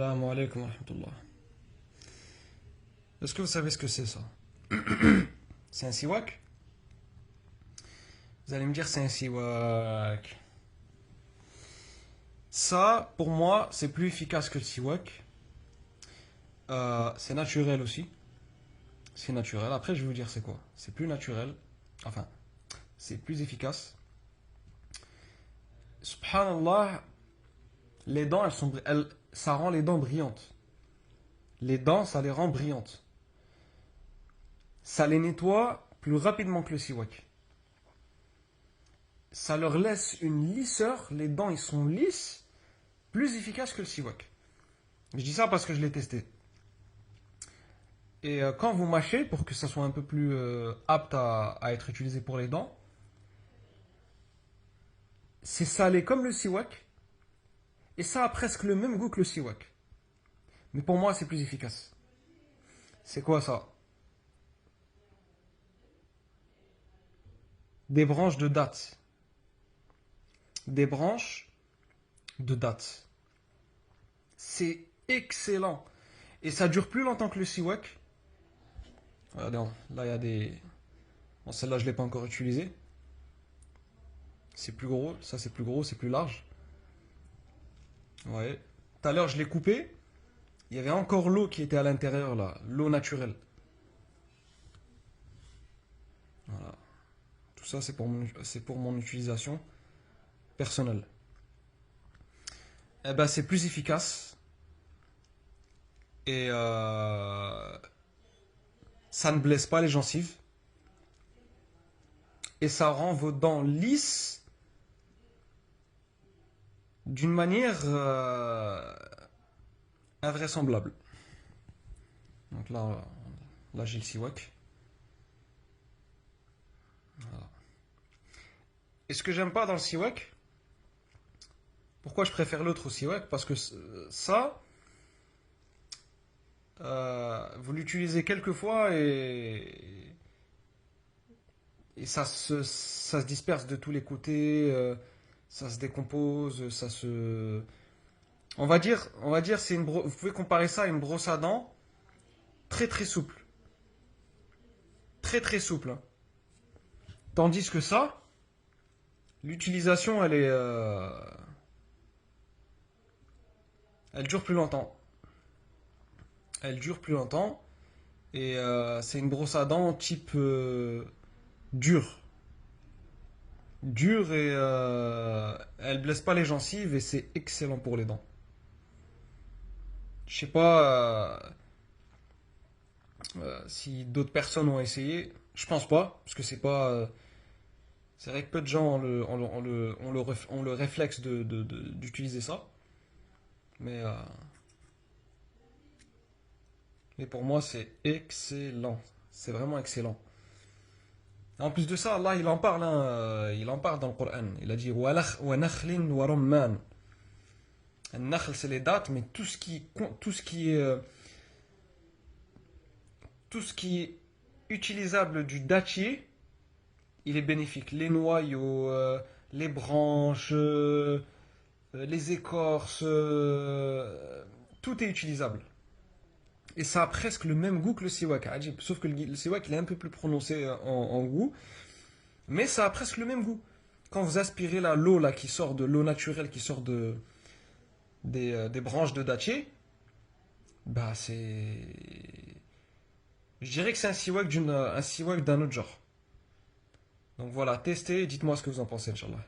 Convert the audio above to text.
Salam alaikum wa rahmatullah. Est-ce que vous savez ce que c'est ça? C'est un siwak? Vous allez me dire c'est un siwak. Ça, pour moi, c'est plus efficace que le siwak. C'est naturel aussi. C'est naturel. Après, je vais vous dire c'est quoi. C'est plus naturel. Enfin, c'est plus efficace. Subhanallah, les dents, ça rend les dents brillantes. Les dents, ça les rend brillantes. Ça les nettoie plus rapidement que le siwak. Ça leur laisse une lisseur, les dents ils sont lisses, plus efficace que le siwak. Je dis ça parce que je l'ai testé. Et quand vous mâchez, pour que ça soit un peu plus apte à être utilisé pour les dents, c'est salé comme le siwak, et ça a presque le même goût que le siwak. Mais pour moi, c'est plus efficace. C'est quoi ça? Des branches de dattes. Des branches de dattes. C'est excellent. Et ça dure plus longtemps que le siwak. Regardez, là il y a des... Bon, celle-là je ne l'ai pas encore utilisée. C'est plus gros, ça c'est plus gros, c'est plus large. Ouais. Tout à l'heure je l'ai coupé. Il y avait encore l'eau qui était à l'intérieur là, l'eau naturelle. Voilà. Tout ça c'est pour mon utilisation personnelle. Eh ben c'est plus efficace. Et ça ne blesse pas les gencives. Et ça rend vos dents lisses d'une manière invraisemblable. Donc là j'ai le siwak. Voilà. Et ce que j'aime pas dans le siwak, pourquoi je préfère l'autre au siwak? Parce que ça, vous l'utilisez quelques fois et ça se disperse de tous les côtés, ça se décompose, ça se... On va dire vous pouvez comparer ça à une brosse à dents très très souple. Très très souple, hein. Tandis que ça, l'utilisation elle dure plus longtemps. Elle dure plus longtemps et c'est une brosse à dents type dure. Dure et elle blesse pas les gencives et c'est excellent pour les dents. Je sais pas si d'autres personnes ont essayé. Je pense pas, parce que c'est pas. C'est vrai que peu de gens ont le réflexe d'utiliser ça. Mais, euh, mais pour moi, c'est excellent. C'est vraiment excellent. En plus de ça, Allah, il en parle, hein, il en parle dans le Coran. Il a dit wa nakhlin wa rumman. Nakhl, c'est les dates, mais tout ce qui est utilisable du dattier, il est bénéfique. Les noyaux, les branches, les écorces, tout est utilisable. Et ça a presque le même goût que le siwak, ajib. Sauf que le siwak il est un peu plus prononcé en goût, mais ça a presque le même goût. Quand vous aspirez l'eau là qui sort de l'eau naturelle qui sort des branches de dattier, bah c'est, je dirais que c'est un siwak d'un autre genre. Donc voilà, testez et dites-moi ce que vous en pensez, Inch'Allah.